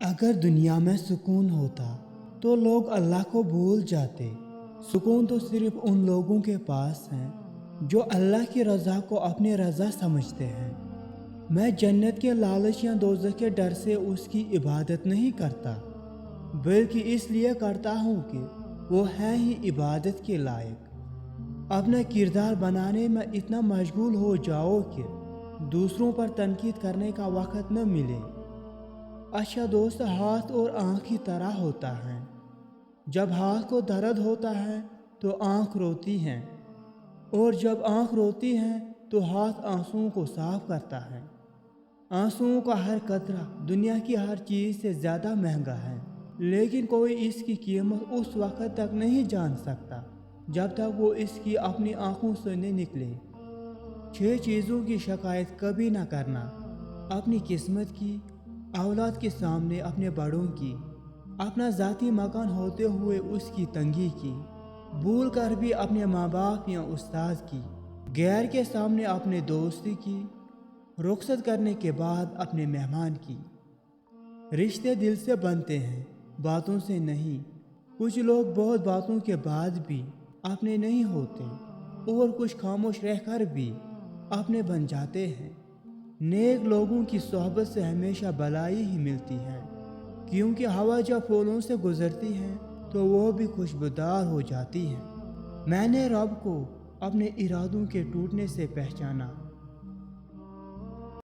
اگر دنیا میں سکون ہوتا تو لوگ اللہ کو بھول جاتے۔ سکون تو صرف ان لوگوں کے پاس ہے جو اللہ کی رضا کو اپنی رضا سمجھتے ہیں۔ میں جنت کے لالچ یا دوزخ کے ڈر سے اس کی عبادت نہیں کرتا، بلکہ اس لیے کرتا ہوں کہ وہ ہے ہی عبادت کے لائق۔ اپنا کردار بنانے میں اتنا مشغول ہو جاؤ کہ دوسروں پر تنقید کرنے کا وقت نہ ملے۔ اچھا دوست ہاتھ اور آنکھ کی طرح ہوتا ہے۔ جب ہاتھ کو درد ہوتا ہے تو آنکھ روتی ہے، اور جب آنکھ روتی ہے تو ہاتھ آنسوؤں کو صاف کرتا ہے۔ آنسوؤں کا ہر قطرہ دنیا کی ہر چیز سے زیادہ مہنگا ہے، لیکن کوئی اس کی قیمت اس وقت تک نہیں جان سکتا جب تک وہ اس کی اپنی آنکھوں سے نہ نکلے۔ 6 چیزوں کی شکایت کبھی نہ کرنا: اپنی قسمت کی، اولاد کے سامنے اپنے بڑوں کی، اپنا ذاتی مکان ہوتے ہوئے اس کی تنگی کی، بھول کر بھی اپنے ماں باپ یا استاد کی، غیر کے سامنے اپنے دوست کی، رخصت کرنے کے بعد اپنے مہمان کی۔ رشتے دل سے بنتے ہیں، باتوں سے نہیں۔ کچھ لوگ بہت باتوں کے بعد بھی اپنے نہیں ہوتے، اور کچھ خاموش رہ کر بھی اپنے بن جاتے ہیں۔ نیک لوگوں کی صحبت سے ہمیشہ بھلائی ہی ملتی ہے، کیونکہ ہوا جب پھولوں سے گزرتی ہے تو وہ بھی خوشبودار ہو جاتی ہے۔ میں نے رب کو اپنے ارادوں کے ٹوٹنے سے پہچانا،